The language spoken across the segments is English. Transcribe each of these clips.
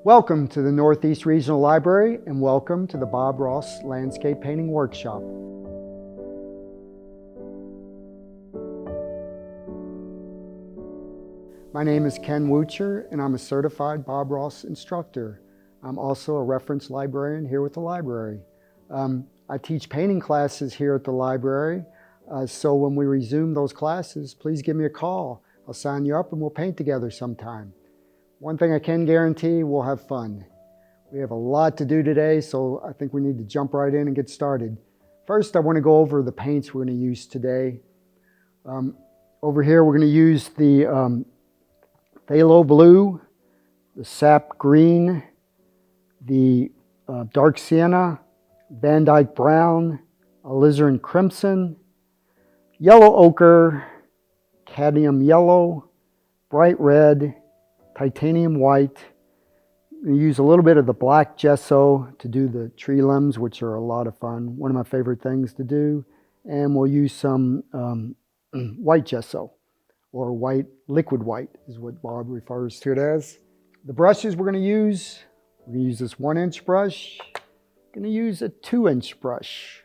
Welcome to the Northeast Regional Library and welcome to the Bob Ross Landscape Painting Workshop. My name is Ken Wucher and I'm a certified Bob Ross instructor. I'm also a reference librarian here with the library. I teach painting classes here at the library, so when we resume those classes, please give me a call. I'll sign you up and we'll paint together sometime. One thing I can guarantee, we'll have fun. We have a lot to do today, so I think we need to jump right in and get started. First, I want to go over the paints we're going to use today. Over here, we're going to use the phthalo blue, the sap green, the dark sienna, Van Dyke brown, alizarin crimson, yellow ochre, cadmium yellow, bright red, titanium white. We use a little bit of the black gesso to do the tree limbs, which are a lot of fun. One of my favorite things to do. And we'll use some white gesso, or white, liquid white is what Bob refers to it as. The brushes we're going to use this 1-inch brush. Going to use a 2-inch brush.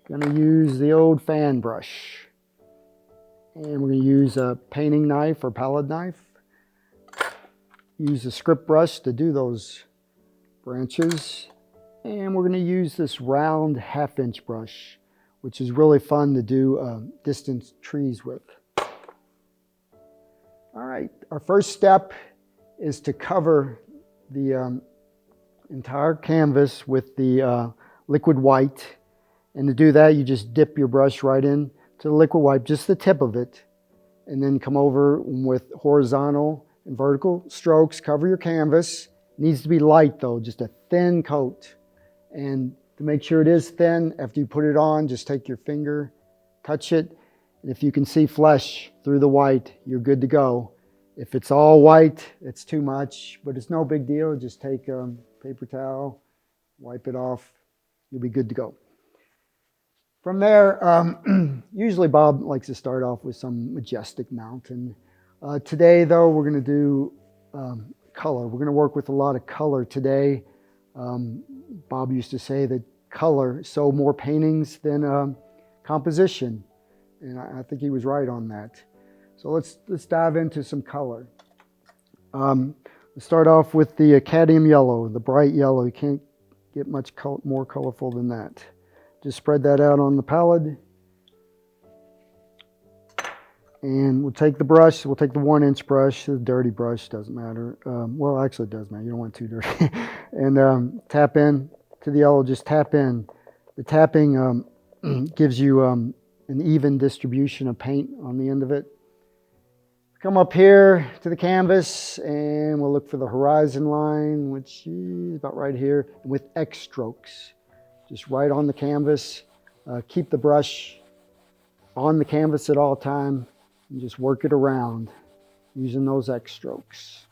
Going to use the old fan brush. And we're going to use a painting knife or palette knife. Use a script brush to do those branches. And we're going to use this round 1/2-inch brush, which is really fun to do distance trees with. All right, our first step is to cover the entire canvas with the liquid white. And to do that, you just dip your brush right in to the liquid white, just the tip of it, and then come over with horizontal and vertical strokes, cover your canvas. It needs to be light though, just a thin coat. And to make sure it is thin, after you put it on, just take your finger, touch it, and if you can see flesh through the white, you're good to go. If it's all white, it's too much, but it's no big deal. Just take a paper towel, wipe it off, you'll be good to go. From there, usually Bob likes to start off with some majestic mountain. Today, though, we're going to do color. We're going to work with a lot of color today. Bob used to say that color sold more paintings than composition, and I think he was right on that. So let's dive into some color. Let's start off with the cadmium yellow, the bright yellow. You can't get much more colorful than that. Just spread that out on the palette. And we'll take the brush, we'll take the 1-inch brush, the dirty brush, doesn't matter. Well, actually it does matter, you don't want it too dirty. And tap in to the yellow, just tap in. The tapping gives you an even distribution of paint on the end of it. Come up here to the canvas and we'll look for the horizon line, which is about right here, with X strokes. Just right on the canvas. Keep the brush on the canvas at all time. And just work it around using those X strokes.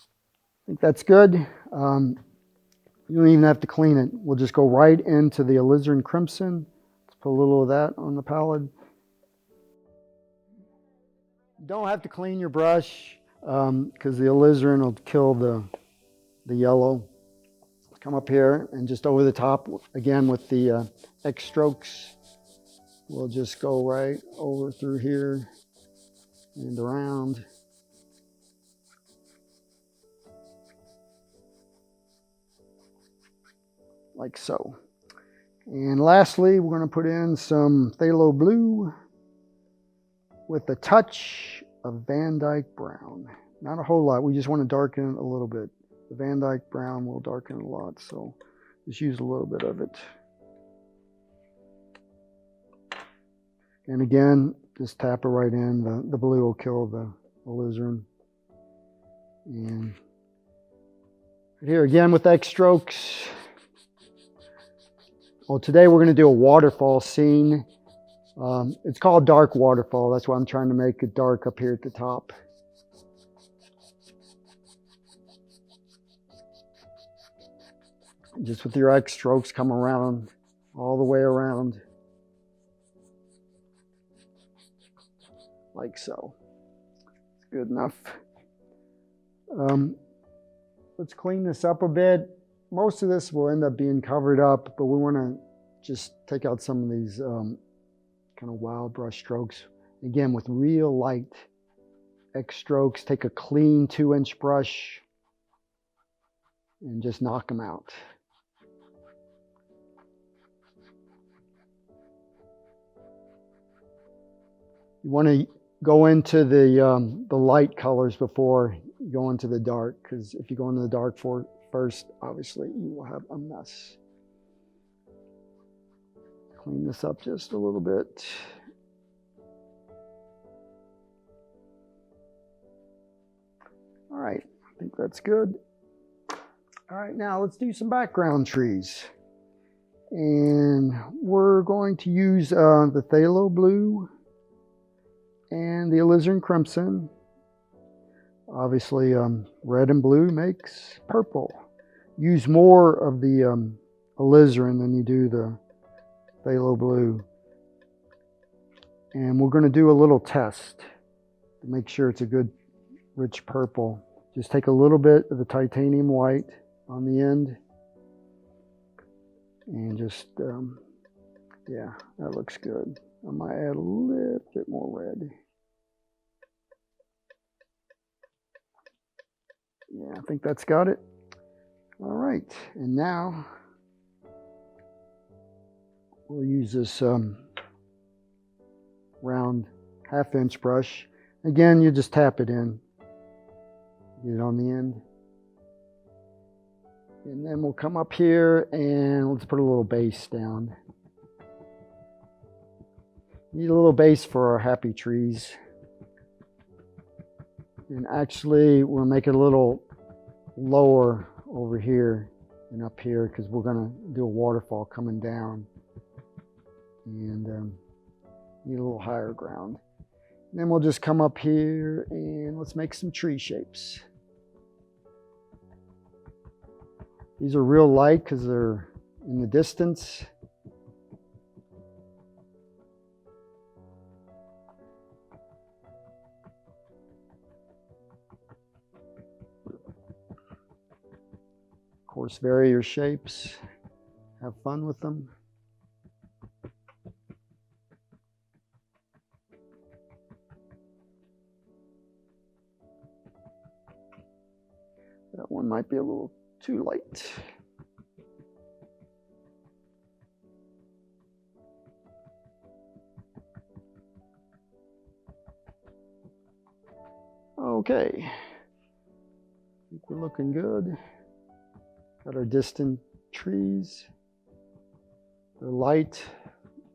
I think that's good. You don't even have to clean it. We'll just go right into the alizarin crimson. Let's put a little of that on the palette. You don't have to clean your brush because the alizarin will kill the yellow. Come up here and just over the top again with the X strokes. We'll just go right over through here and around. Like so. And lastly, we're going to put in some phthalo blue with a touch of Van Dyke brown. Not a whole lot, we just want to darken it a little bit. The Van Dyke brown will darken it a lot, so just use a little bit of it. And again, just tap it right in. The blue will kill the alizarin. And here again with X strokes. Well, today we're going to do a waterfall scene. It's called dark waterfall. That's why I'm trying to make it dark up here at the top. Just with your X strokes, come around all the way around. Like so. It's good enough. Let's clean this up a bit. Most of this will end up being covered up, but we want to just take out some of these kind of wild brush strokes. Again, with real light X strokes, take a clean 2-inch brush and just knock them out. You want to go into the light colors before you go into the dark, because if you go into the dark first, obviously you will have a mess. Clean this up just a little bit. All right, I think that's good. All right, now let's do some background trees. And we're going to use the phthalo blue and the alizarin crimson. Obviously, red and blue makes purple. Use more of the alizarin than you do the phthalo blue. And we're going to do a little test to make sure it's a good rich purple. Just take a little bit of the titanium white on the end and just, yeah, that looks good. I might add a little bit more red. Yeah, I think that's got it. All right, and now we'll use this round 1/2-inch brush. Again, you just tap it in. Get it on the end. And then we'll come up here and let's put a little base down. Need a little base for our happy trees. And actually, we'll make it a little lower over here and up here because we're going to do a waterfall coming down. And need a little higher ground. And then we'll just come up here and let's make some tree shapes. These are real light because they're in the distance. Of course, vary your shapes. Have fun with them. That one might be a little too light. Okay, I think we're looking good. Got our distant trees. They're light,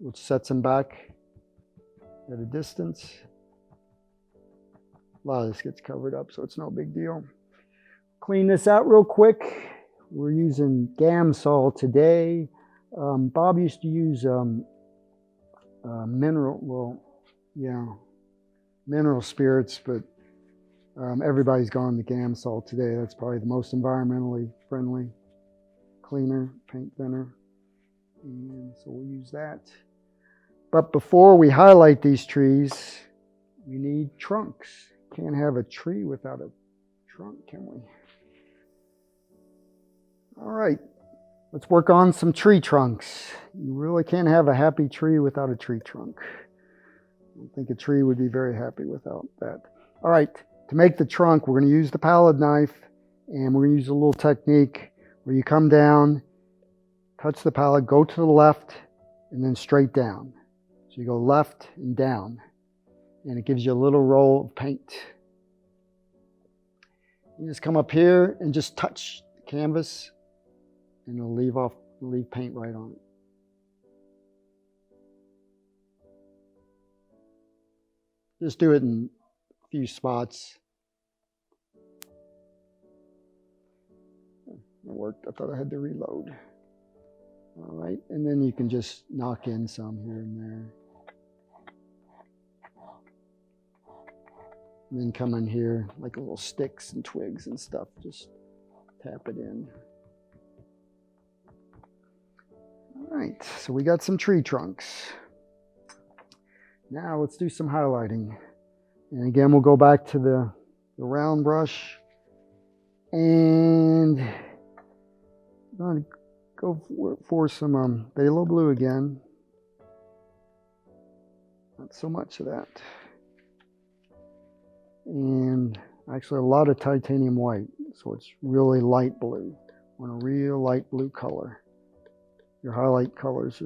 which sets them back at a distance. A lot of this gets covered up, so it's no big deal. Clean this out real quick. We're using Gamsol today. Bob used to use mineral spirits, but everybody's gone to Gamsol today. That's probably the most environmentally friendly cleaner, paint thinner. And so we'll use that. But before we highlight these trees, we need trunks. Can't have a tree without a trunk, can we? All right, let's work on some tree trunks. You really can't have a happy tree without a tree trunk. I don't think a tree would be very happy without that. All right, to make the trunk, we're going to use the palette knife, and we're going to use a little technique where you come down, touch the palette, go to the left, and then straight down. So you go left and down, and it gives you a little roll of paint. You just come up here and just touch the canvas, and it'll leave paint right on it. Just do it in a few spots. It worked. I thought I had to reload. All right, and then you can just knock in some here and there. And then come in here, like little sticks and twigs and stuff. Just tap it in. All right, so we got some tree trunks. Now let's do some highlighting. And again, we'll go back to the round brush And I'm going to go for some phthalo blue again. Not so much of that. And actually a lot of titanium white, so it's really light blue. I want a real light blue color. Your highlight colors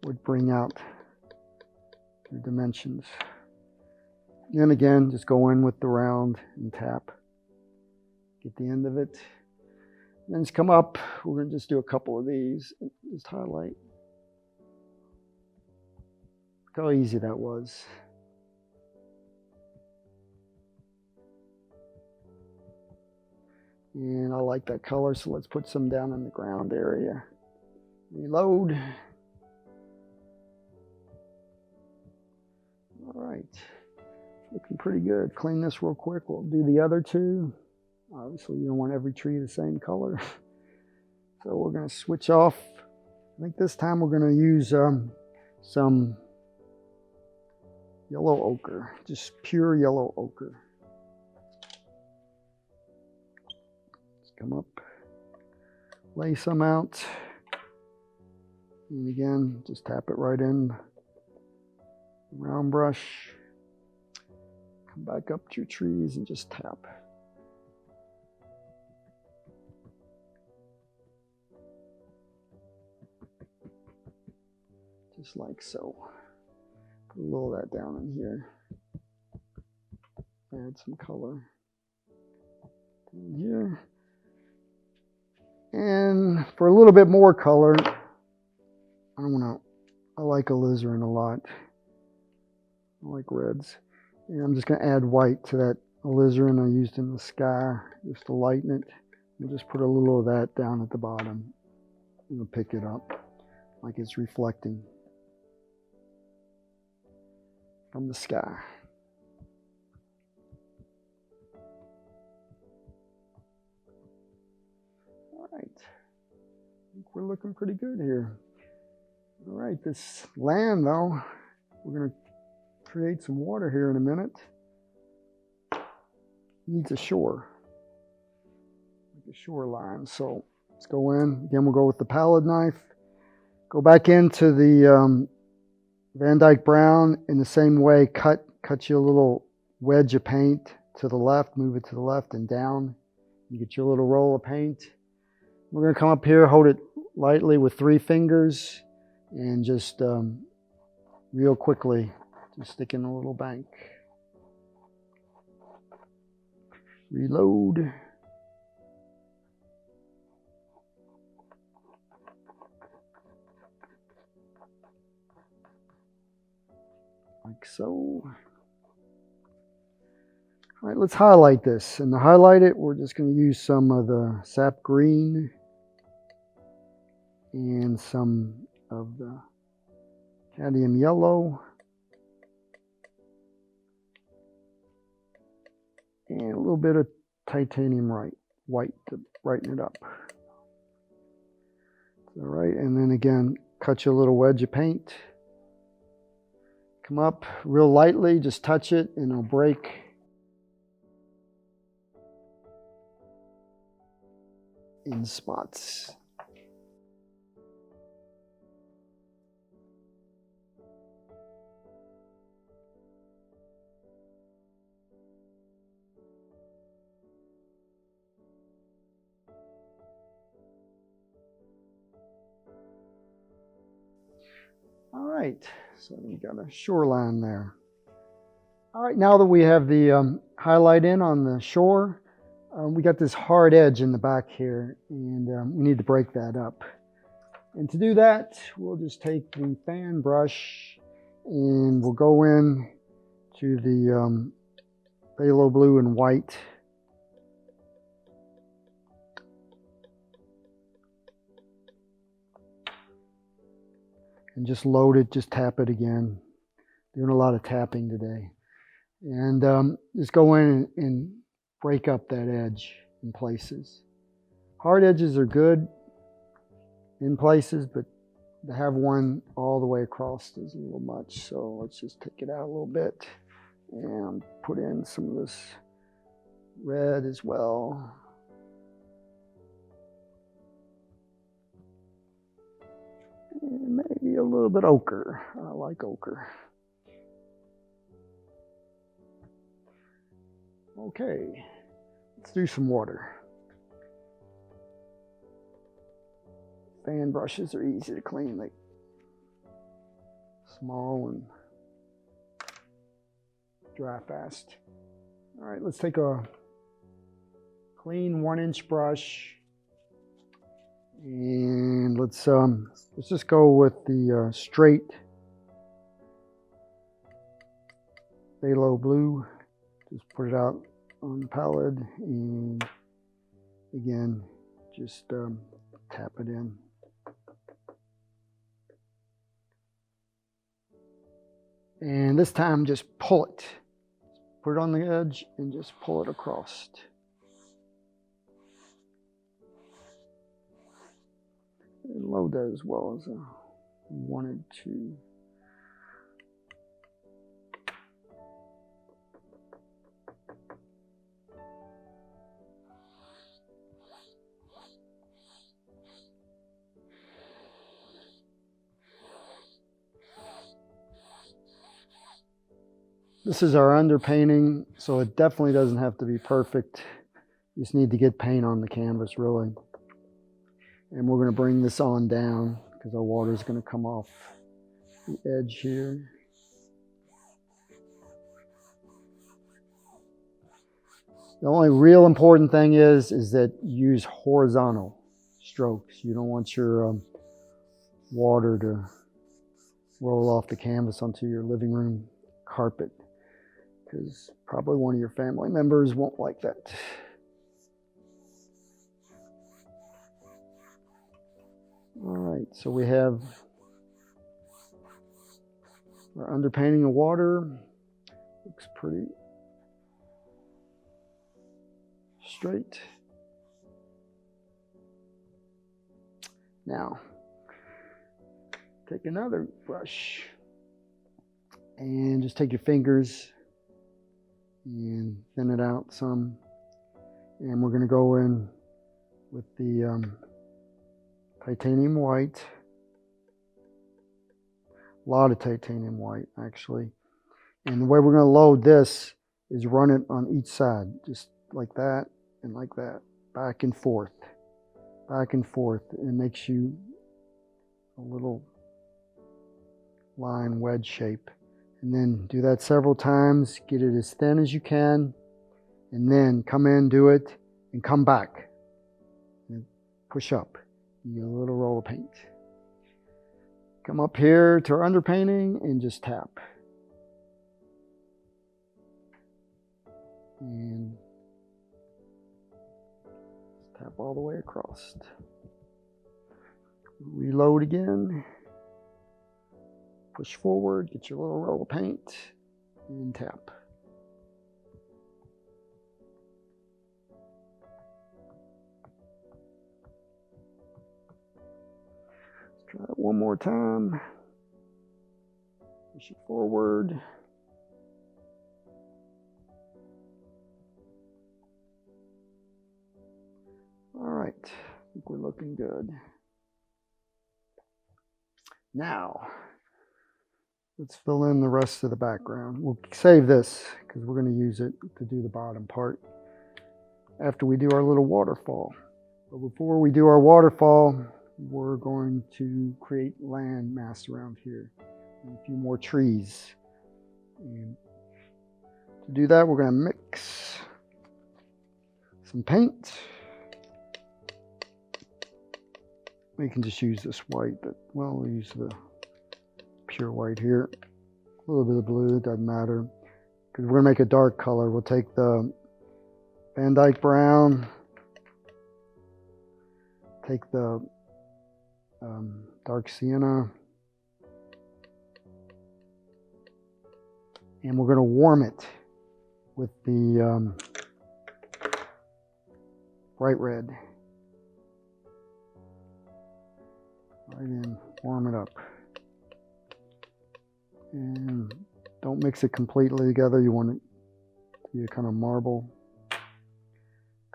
would bring out your dimensions. Then again, just go in with the round and tap. Get the end of it. And then just come up. We're going to just do a couple of these. Just highlight. Look how easy that was. And I like that color, so let's put some down in the ground area. Reload. All right, looking pretty good. Clean this real quick. We'll do the other two. Obviously, you don't want every tree the same color. So we're going to switch off. I think this time we're going to use some yellow ochre, just pure yellow ochre. Come up, lay some out, and again, just tap it right in. Round brush, come back up to your trees and just tap. Just like so. Put a little of that down in here. Add some color down here. And for a little bit more color, I like alizarin a lot. I like reds. And I'm just going to add white to that alizarin I used in the sky, just to lighten it. We'll just put a little of that down at the bottom. And we'll pick it up like it's reflecting from the sky. All right, I think we're looking pretty good here. All right, this land though, we're going to create some water here in a minute. Needs a shore, like a shoreline. So let's go in. Again, we'll go with the palette knife. Go back into the Van Dyke Brown in the same way. Cut you a little wedge of paint to the left. Move it to the left and down. You get your little roll of paint. We're going to come up here, hold it lightly with 3 fingers, and just real quickly, just stick in a little bank. Reload. Like so. All right, let's highlight this. And to highlight it, we're just going to use some of the sap green and some of the cadmium yellow and a little bit of titanium white to brighten it up. All right, and then again, cut you a little wedge of paint. Come up real lightly, just touch it and it'll break. In spots. All right, so we got a shoreline there. All right, now that we have the highlight in on the shore, we got this hard edge in the back here, and we need to break that up. And to do that, we'll just take the fan brush and we'll go in to the phthalo blue and white. And just load it, just tap it again. Doing a lot of tapping today. And just go in and break up that edge in places. Hard edges are good in places, but to have one all the way across is a little much. So let's just take it out a little bit and put in some of this red as well. And maybe a little bit ochre. I like ochre. Okay, let's do some water. Fan brushes are easy to clean. They're small and dry fast. All right, let's take a clean 1-inch brush and let's just go with the straight phthalo blue. Just put it out on the palette and again just tap it in. And this time just pull it. Put it on the edge and just pull it across. And load that as well as I wanted to. This is our underpainting, so it definitely doesn't have to be perfect. You just need to get paint on the canvas, really. And we're going to bring this on down because our water is going to come off the edge here. The only real important thing is that you use horizontal strokes. You don't want your water to roll off the canvas onto your living room carpet, because probably one of your family members won't like that. All right, so we have our underpainting of water. Looks pretty straight. Now, take another brush and just take your fingers and thin it out some. And we're going to go in with the titanium white. A lot of titanium white, actually. And the way we're going to load this is run it on each side, just like that and like that, back and forth, back and forth. It makes you a little line wedge shape. And then do that several times, get it as thin as you can, and then come in, do it, and come back. And push up. You get a little roll of paint. Come up here to our underpainting and just tap. And tap all the way across. Reload again. Push forward, get your little roll of paint, and tap. Let's try it one more time. Push it forward. All right, I think we're looking good. Now, let's fill in the rest of the background. We'll save this because we're going to use it to do the bottom part after we do our little waterfall. But before we do our waterfall, we're going to create land mass around here and a few more trees. And to do that, we're going to mix some paint. We can just use this white, but well, we'll use the pure white here. A little bit of blue, it doesn't matter. Because we're going to make a dark color. We'll take the Van Dyke brown, take the dark sienna, and we're going to warm it with the bright red. Right in, warm it up. And don't mix it completely together. You want it to be a kind of marble.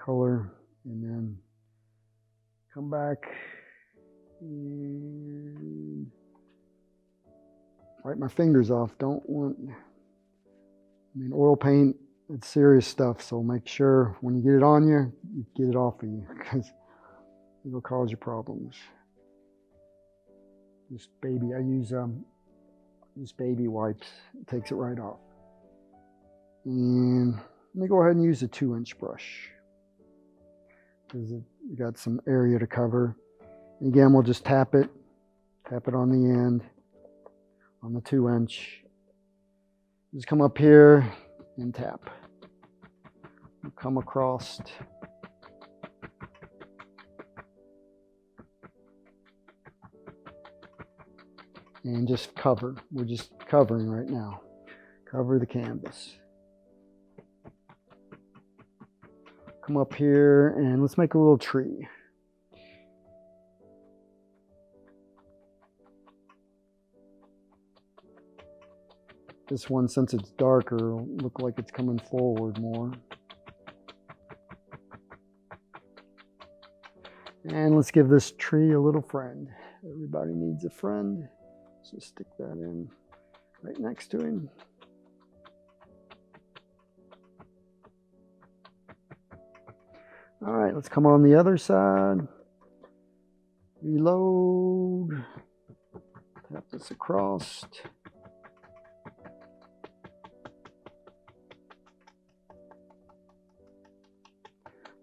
color, and then come back and wipe my fingers off. Oil paint, it's serious stuff, so make sure when you get it on you, you get it off of you, because it'll cause you problems. I use this baby wipes. It takes it right off. And let me go ahead and use a 2-inch brush, because it got some area to cover. And again, we'll just tap it on the end, on the 2-inch. Just come up here and tap. We'll come across. And just cover. We're just covering right now. Cover the canvas. Come up here and let's make a little tree. This one, since it's darker, will look like it's coming forward more. And let's give this tree a little friend. Everybody needs a friend. So stick that in right next to him. All right, let's come on the other side. Reload. Tap this across.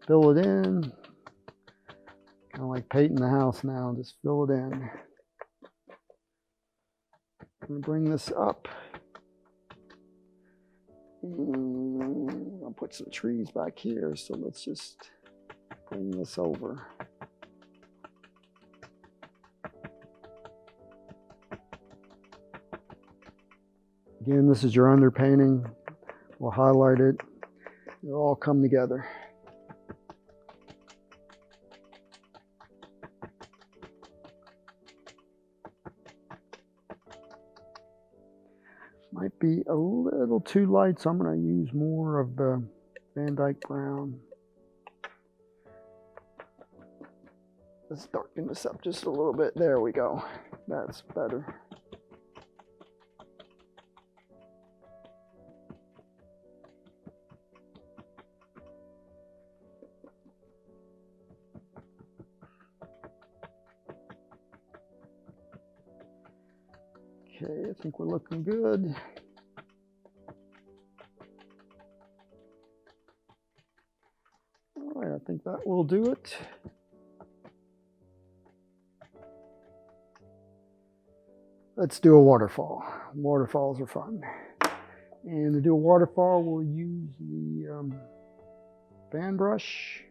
Fill it in. Kind of like painting the house now, just fill it in. I'm going to bring this up. I'll put some trees back here, so let's just bring this over. Again, this is your underpainting. We'll highlight it. It'll all come together. Might be a little too light, so I'm going to use more of the Van Dyke brown. Let's darken this up just a little bit. There we go. That's better. Okay, I think we're looking good. All right, I think that will do it. Let's do a waterfall. Waterfalls are fun. And to do a waterfall, we'll use the fan brush.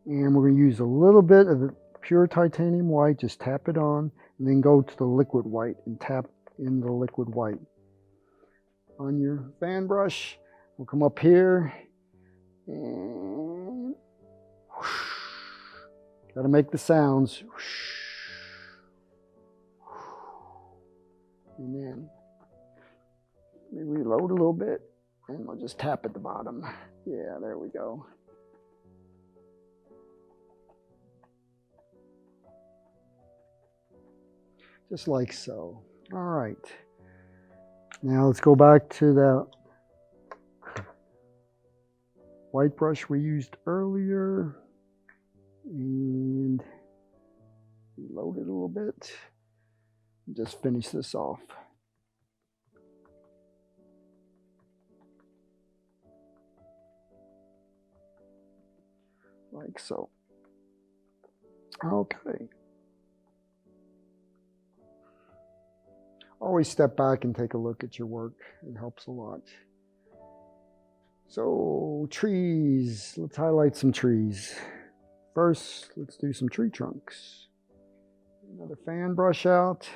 And we're going to use a little bit of the pure titanium white, just tap it on, and then go to the liquid white and tap in the liquid white. On your fan brush, we'll come up here and whoosh. Gotta make the sounds. Whoosh. And then we reload a little bit and we'll just tap at the bottom. Yeah, there we go. Just like so. All right. Now let's go back to the white brush we used earlier and reload it a little bit. Just finish this off. Like so. Okay. Always step back and take a look at your work. It helps a lot. So, trees. Let's highlight some trees. First, let's do some tree trunks. Another fan brush out.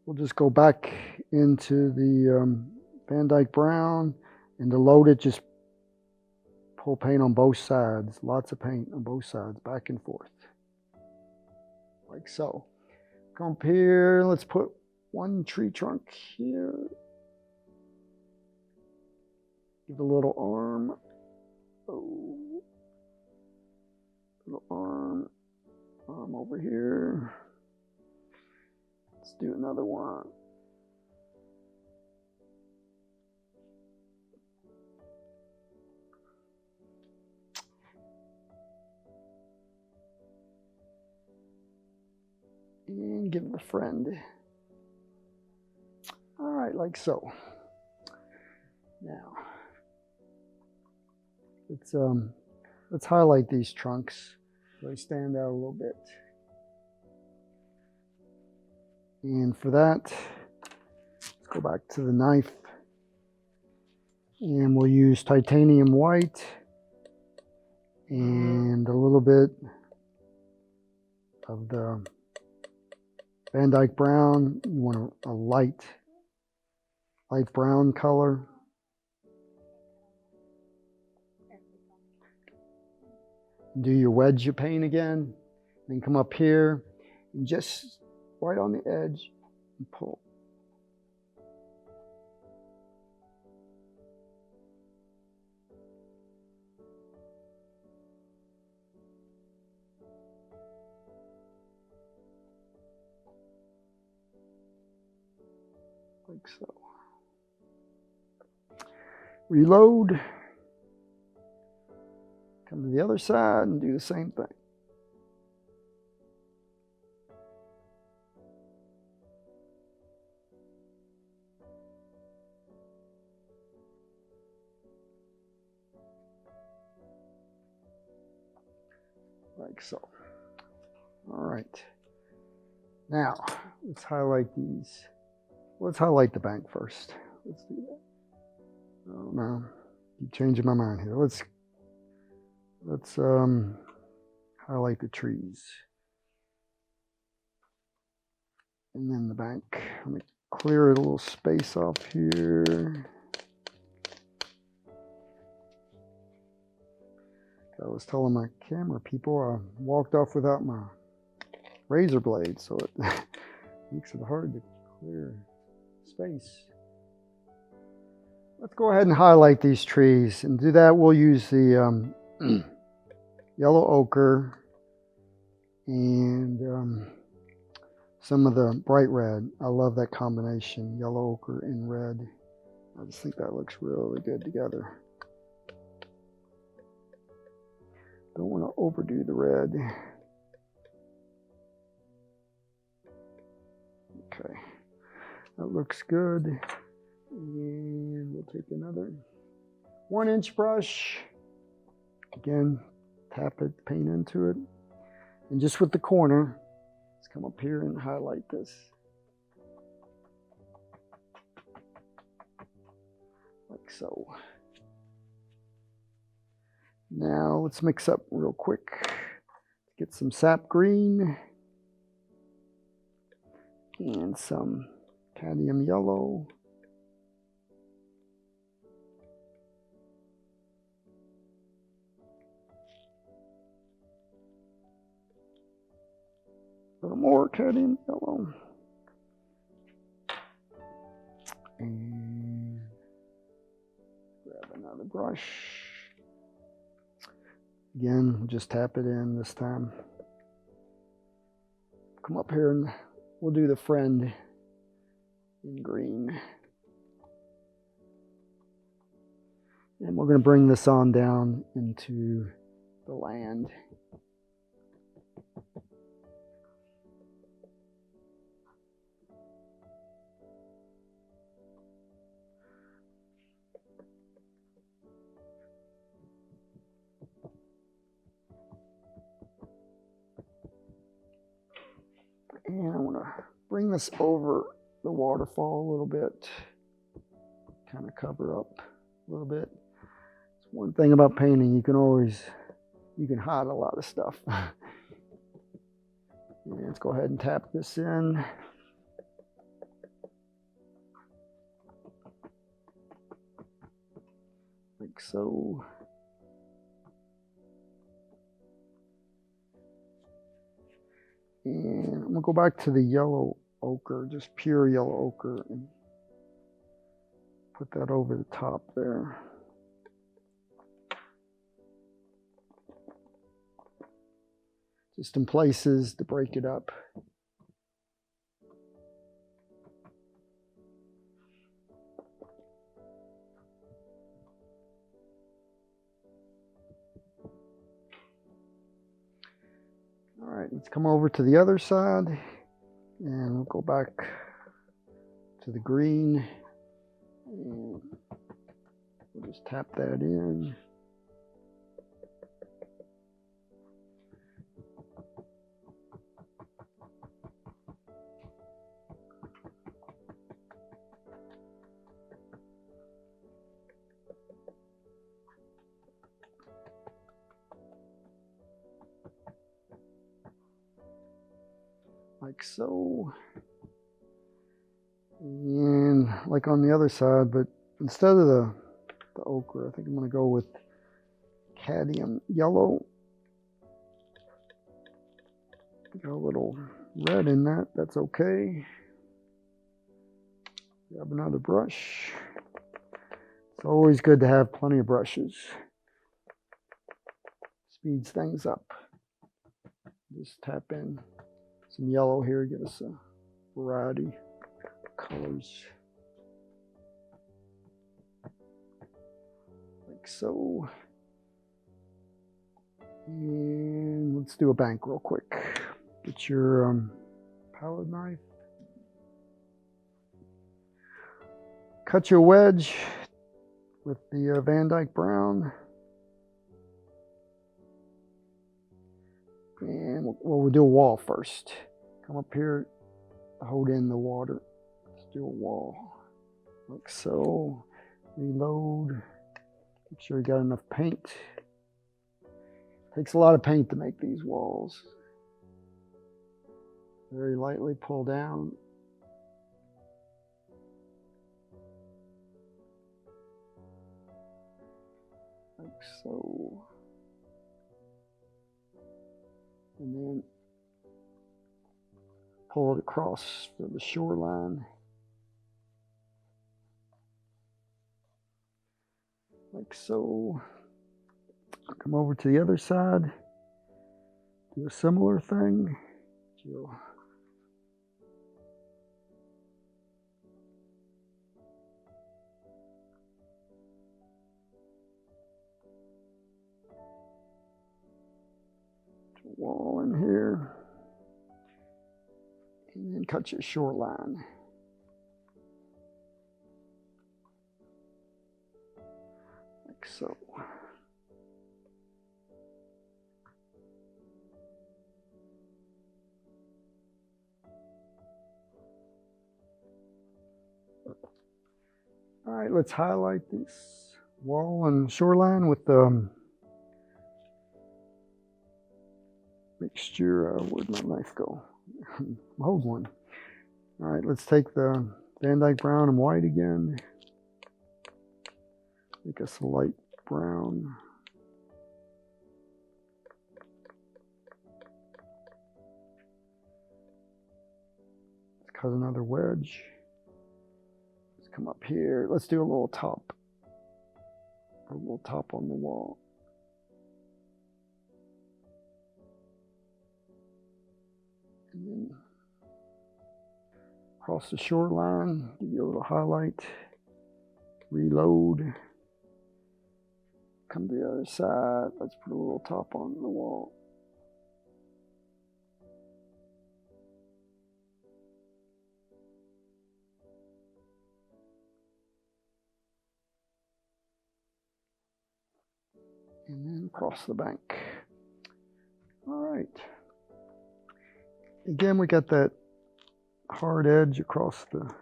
We'll just go back into the Van Dyke brown, and to load it, just pull paint on both sides. Lots of paint on both sides, back and forth. Like so. Come up here, let's put one tree trunk here. Give it a little arm. Oh. Little arm over here. Let's do another one. And give it a friend. All right, like so. Now, let's highlight these trunks so they stand out a little bit. And for that, let's go back to the knife. And we'll use titanium white and a little bit of the Van Dyke brown. You want a light brown color. Do your wedge of paint again. Then come up here and just right on the edge and pull. Like so. Reload. Come to the other side and do the same thing. Like so. All right. Now, let's highlight these. Let's highlight the bank first. Let's do that. Oh no, keep changing my mind here. Let's highlight the trees. And then the bank. Let me clear a little space off here. I was telling my camera people I walked off without my razor blade, so it makes it hard to clear space. Let's go ahead and highlight these trees, and to do that we'll use the yellow ochre and some of the bright red. I love that combination, yellow ochre and red. I just think that looks really good together. Don't want to overdo the red. Okay, that looks good. And we'll take another 1-inch brush. Again, tap it, paint into it. And just with the corner, let's come up here and highlight this. Like so. Now let's mix up real quick. Get some sap green and some cadmium yellow. A little more cadmium yellow. And grab another brush. Again, we'll just tap it in this time. Come up here and we'll do the friend in green. And we're going to bring this on down into the land. And I want to bring this over the waterfall a little bit, kind of cover up a little bit. It's one thing about painting, you can hide a lot of stuff. And let's go ahead and tap this in. Like so. And I'm going to go back to the yellow ochre, just pure yellow ochre, and put that over the top there. just in places to break it up. All right, let's come over to the other side and we'll go back to the green and we'll just tap that in. Like so, and like on the other side, but instead of the ochre, I think I'm going to go with cadmium yellow. Got a little red in that, that's okay. Grab another brush. It's always good to have plenty of brushes. Speeds things up. Just tap in some yellow here, give us a variety of colors. Like so. And let's do a bank real quick. Get your palette knife. Cut your wedge with the Van Dyke Brown. And we'll do a wall first. Come up here, hold in the water. Let's do a wall. Like so. Reload. Make sure you got enough paint. Takes a lot of paint to make these walls. Very lightly pull down. Like so. And then pull it across to the shoreline. Like so. Come over to the other side. Do a similar thing. Wall in here, and then cut your shoreline. Like so. All right, let's highlight this wall and shoreline with the mixture. Where'd my knife go? Hold one. All right, let's take the Van Dyke Brown and white again. Make us a light brown. Let's cut another wedge. Let's come up here. Let's do a little top. A little top on the wall. And then across the shoreline, give you a little highlight, reload, come to the other side, let's put a little top on the wall. And then across the bank. All right. Again, we got that hard edge across the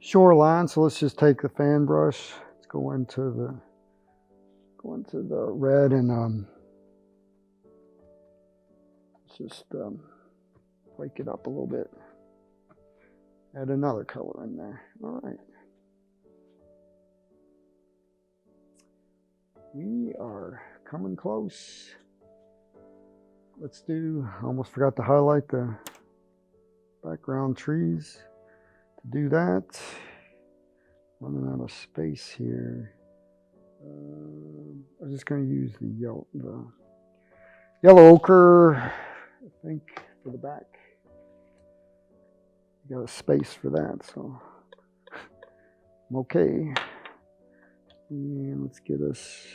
shoreline, so let's just take the fan brush. Let's go into the red and let's just break it up a little bit. Add another color in there. All right. We are coming close. Let's do, I almost forgot to highlight the background trees. To do that, running out of space here. I'm just going to use the yellow ochre. I think, for the back. Got a space for that, so I'm okay. And let's get us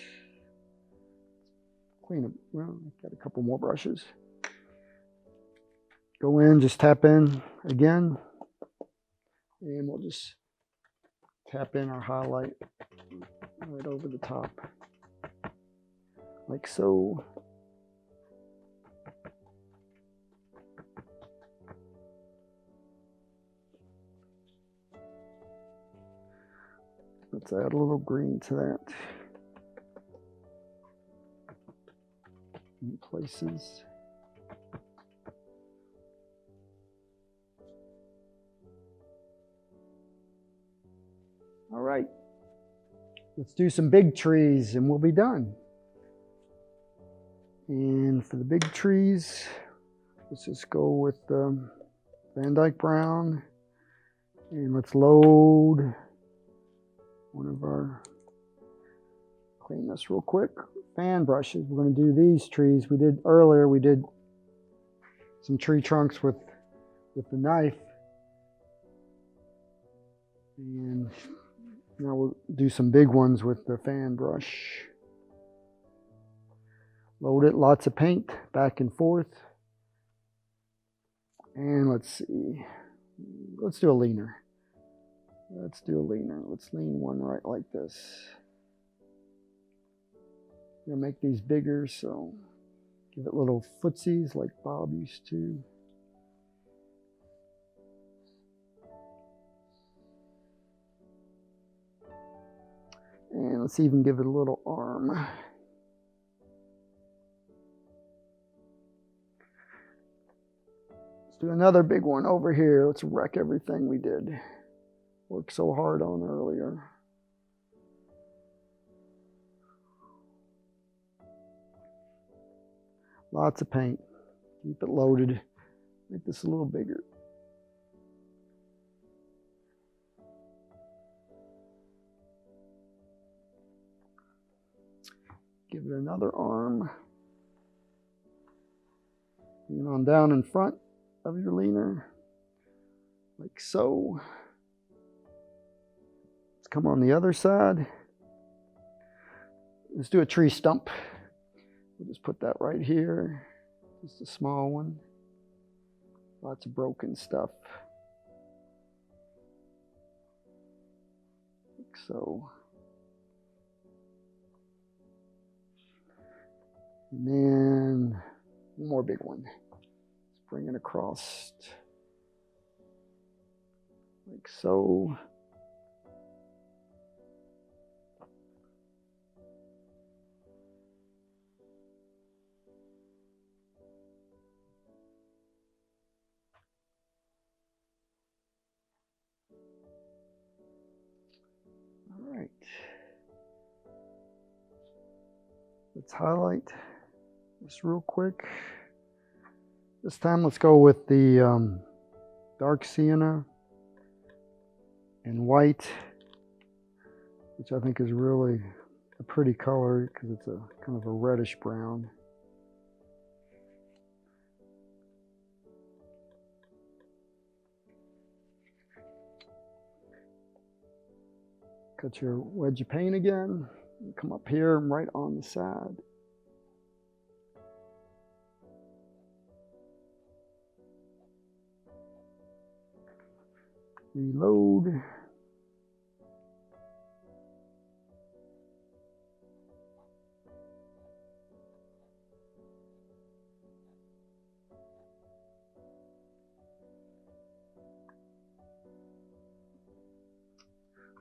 clean up. Well, I've got a couple more brushes. Go in, just tap in again, and we'll just tap in our highlight right over the top, like so. Let's add a little green to that in places. All right, let's do some big trees and we'll be done. And for the big trees, let's just go with Van Dyke Brown, and let's load one of our, clean this real quick, fan brushes. We're going to do these trees. We did earlier, we did some tree trunks with the knife. And now we'll do some big ones with the fan brush. Load it, lots of paint, back and forth. And let's see, let's do a leaner. Let's do a leaner. Let's lean one right like this. I'm gonna make these bigger, so give it little footsies like Bob used to. And let's even give it a little arm. Let's do another big one over here. Let's wreck everything we did. Worked so hard on earlier. Lots of paint. Keep it loaded. Make this a little bigger. Give it another arm. Bring it on down in front of your leaner, like so. Let's come on the other side. Let's do a tree stump. We'll just put that right here. Just a small one. Lots of broken stuff. Like so. And then one more big one. Let's bring it across like so. All right. Let's highlight this real quick. This time let's go with the dark sienna and white, which I think is really a pretty color because it's a kind of a reddish brown. Cut your wedge of paint again. Come up here and right on the side. Reload.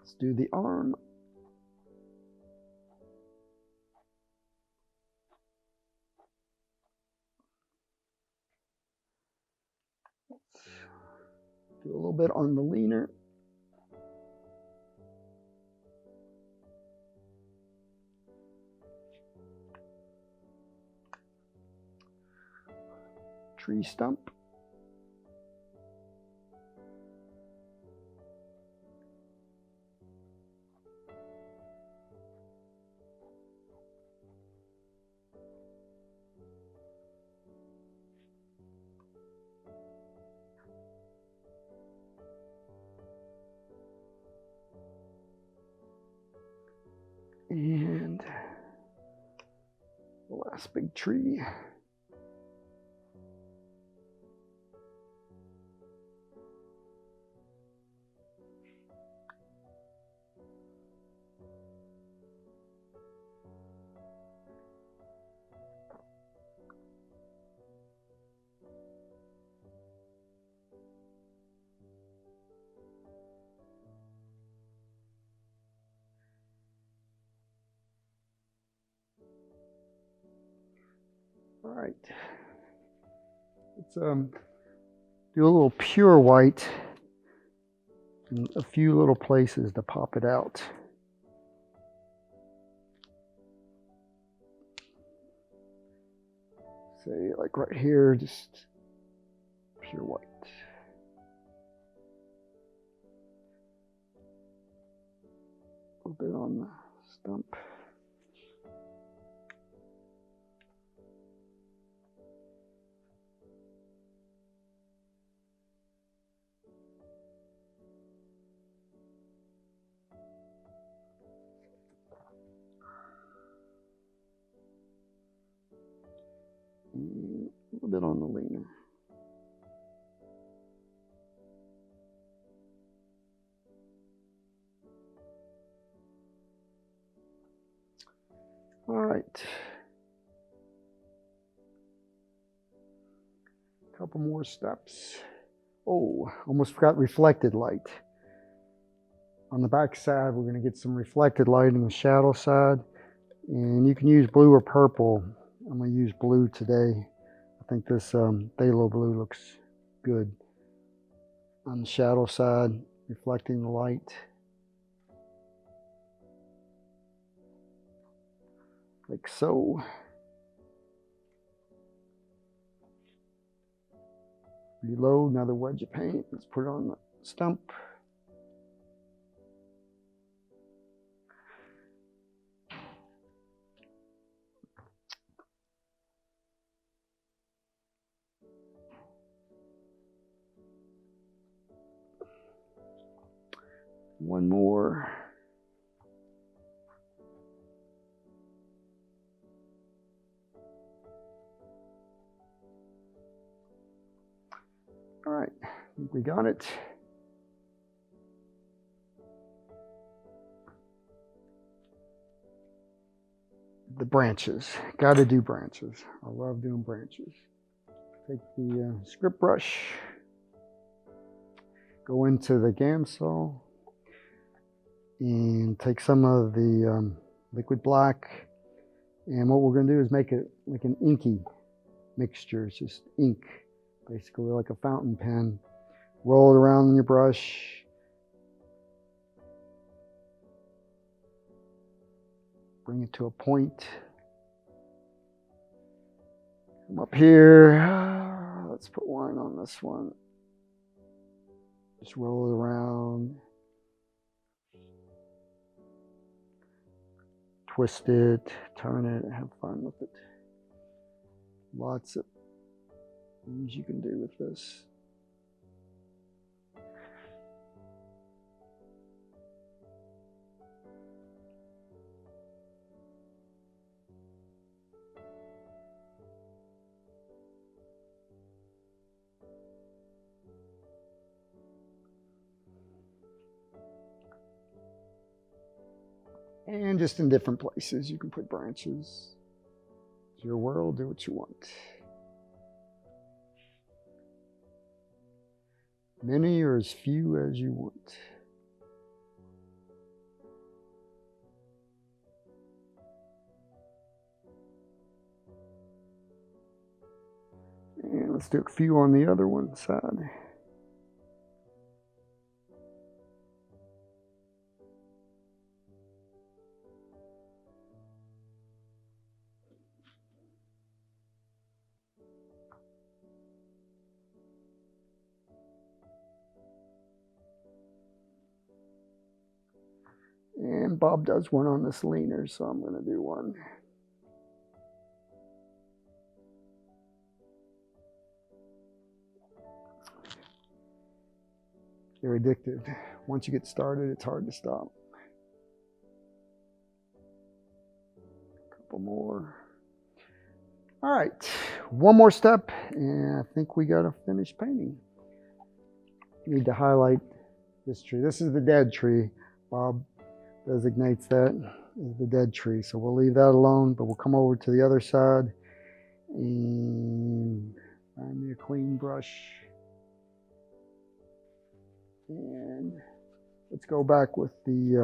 Let's do the arm. Do a little bit on the leaner. Tree stump. The last big tree. All right, let's do a little pure white in a few little places to pop it out. Say like right here, just pure white. A little bit on the stump. And a little bit on the leaner. All right. A couple more steps. Oh, almost forgot reflected light. On the back side, we're going to get some reflected light on the shadow side. And you can use blue or purple. I'm going to use blue today. I think this phthalo blue looks good on the shadow side, reflecting the light. Like so. Reload, another wedge of paint. Let's put it on the stump. One more. All right, I think we got it. The branches, got to do branches. I love doing branches. Take the script brush, go into the Gamsol, and take some of the liquid black. And what we're going to do is make it like an inky mixture. It's just ink, basically like a fountain pen. Roll it around in your brush. Bring it to a point. Come up here. Let's put one on this one. Just roll it around. Twist it, turn it, have fun with it. Lots of things you can do with this. And just in different places, you can put branches. It's your world, do what you want. Many or as few as you want. And let's do a few on the other one side. And Bob does one on this leaner, so I'm going to do one. They're addictive. Once you get started, it's hard to stop. A couple more. All right, one more step, and I think we got a finished painting. Need to highlight this tree. This is the dead tree. Bob designates that as the dead tree, so we'll leave that alone, but we'll come over to the other side and find me a clean brush. And let's go back with the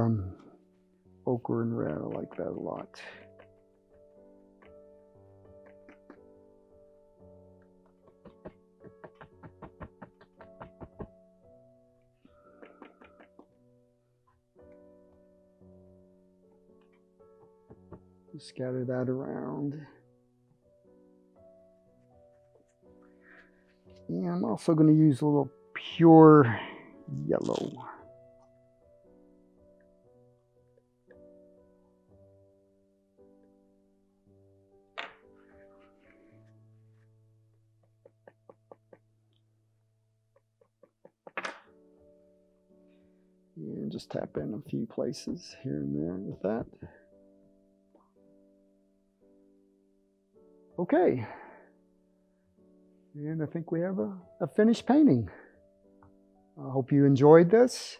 ochre and red. I like that a lot. Just scatter that around. And I'm also going to use a little pure yellow. And just tap in a few places here and there with that. Okay. And I think we have a finished painting. I hope you enjoyed this,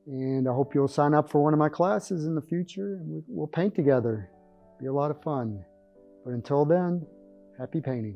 and I hope you'll sign up for one of my classes in the future, and we'll paint together. Be a lot of fun. But until then, happy painting.